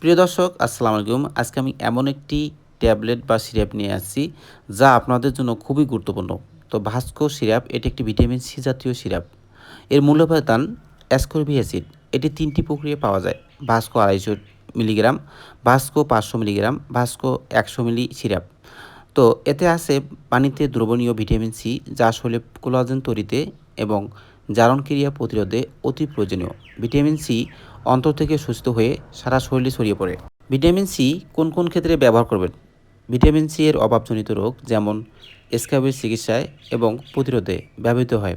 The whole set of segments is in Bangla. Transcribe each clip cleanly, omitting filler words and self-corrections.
প্রিয় দর্শক আসসালামু আলাইকুম। আজকে আমি এমন একটি ট্যাবলেট বা সিরাপ নিয়ে আসছি যা আপনাদের জন্য খুবই গুরুত্বপূর্ণ। তো ভাস্কো সিরাপ এটি একটি ভিটামিন সি জাতীয় সিরাপ। এর মূল উপাদান অ্যাসকর্বিক অ্যাসিড। এটি ৩টি প্রক্রিয়ায় পাওয়া যায়। Vasco ২৫০ milligram, Vasco ৫০০ milligram, Vasco ১০০ মিলি সিরাপ। তো এতে আছে পানিতে দ্রবণীয় ভিটামিন সি যা আসলে কোলাজেন তৈরিতে এবং জারণক্রিয়া প্রতিরোধে অতি প্রয়োজনীয়। ভিটামিন সি অন্তর থেকে শোষিত হয়ে সারা শরীরে ছড়িয়ে পড়ে। ভিটামিন সি কোন কোন ক্ষেত্রে ব্যবহার করবেন? ভিটামিন সি এর অভাবজনিত রোগ যেমন স্ক্যাবির চিকিৎসায় এবং প্রতিরোধে ব্যবহৃত হয়।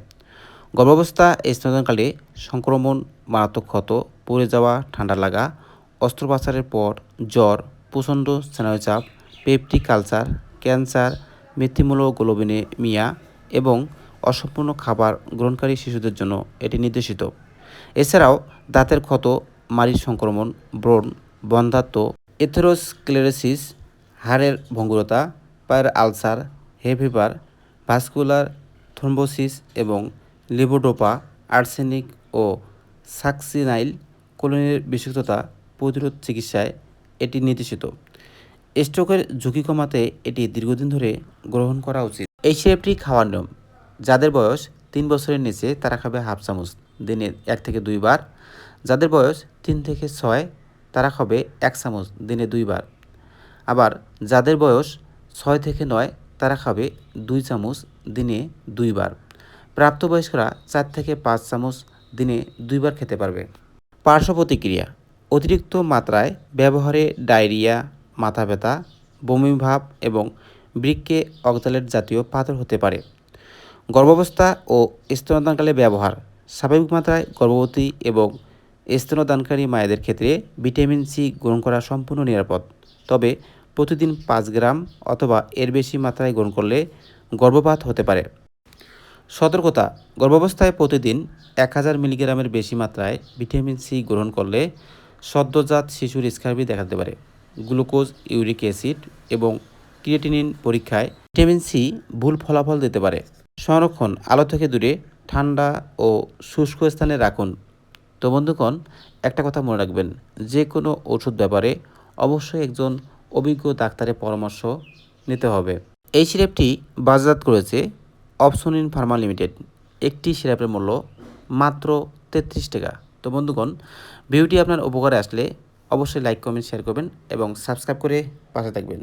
গর্ভাবস্থা স্তনদানকালে সংক্রমণ, মারাত্মক ক্ষত, পড়ে যাওয়া, ঠান্ডা লাগা, অস্ত্রোপচারের পর জ্বর, প্রচণ্ড স্নায়ুচাপ, পেপটিক কালচার, ক্যান্সার, মৃত্যুমূলক গ্লোবিনেমিয়া এবং অসম্পূর্ণ খাবার গ্রহণকারী শিশুদের জন্য এটি নির্দেশিত। এছাড়াও দাঁতের ক্ষত, মাড়ির সংক্রমণ, ব্রণ, বন্ধ্যাত্ব, এথেরোস্ক্লেরোসিস, হাড়ের ভঙ্গুরতা, পায়ের আলসার, হে ফিভার, ভাস্কুলার থ্রম্বোসিস এবং লিভোডোপা, আর্সেনিক ও সাকসিনাইল কোলিনের বিষাক্ততা প্রতিরোধ চিকিৎসায় এটি নির্দেশিত। স্ট্রোকের ঝুঁকি কমাতে এটি দীর্ঘদিন ধরে গ্রহণ করা উচিত। এই সিরাপটি খাওয়ার নিয়ম: যাদের বয়স ৩ বছরের নিচে তারা খাবে হাফ চামচ দিনে ১ থেকে ২ বার। যাদের বয়স ৩ থেকে ৬ তারা খাবে ১ চামচ দিনে ২ বার। আবার যাদের বয়স ৬ থেকে ৯ তারা খাবে ২ চামচ দিনে ২ বার। প্রাপ্তবয়স্করা ৪ থেকে ৫ চামচ দিনে ২ বার খেতে পারবে। পার্শ্ব প্রতিক্রিয়া: অতিরিক্ত মাত্রায় ব্যবহারে ডায়রিয়া, মাথা ব্যথা, বমি ভাব এবং বৃক্কে অক্সালেট জাতীয় পাথর হতে পারে। গর্ভাবস্থা ও স্তন্যদানকালে ব্যবহার: স্বাভাবিক মাত্রায় গর্ভবতী এবং স্তন্যদানকারী মায়েদের ক্ষেত্রে ভিটামিন সি গ্রহণ করা সম্পূর্ণ নিরাপদ। তবে প্রতিদিন ৫ গ্রাম অথবা এর বেশি মাত্রায় গ্রহণ করলে গর্ভপাত হতে পারে। সতর্কতা: গর্ভাবস্থায় প্রতিদিন ১০০০ মিলিগ্রামের বেশি মাত্রায় ভিটামিন সি গ্রহণ করলে সদ্যজাত শিশুর স্কার্বি দেখা দিতে পারে। গ্লুকোজ, ইউরিক অ্যাসিড এবং ক্রিয়েটিনিন পরীক্ষায় ভিটামিন সি ভুল ফলাফল দিতে পারে। সংরক্ষণ: আলো থেকে দূরে ঠান্ডা ও শুষ্ক স্থানে রাখুন। তো বন্ধুগণ, একটা কথা মনে রাখবেন, যে কোনো ওষুধ ব্যাপারে অবশ্যই একজন অভিজ্ঞ ডাক্তারের পরামর্শ নিতে হবে। এই সিরাপটি বাজারজাত করেছে অপসনিন ফার্মা লিমিটেড। একটি সিরাপের মূল্য মাত্র ৩৩ টাকা। তো বন্ধুগণ, ভিডিওটি আপনার উপকারে আসলে অবশ্যই লাইক, কমেন্ট, শেয়ার করবেন এবং সাবস্ক্রাইব করে পাশে থাকবেন।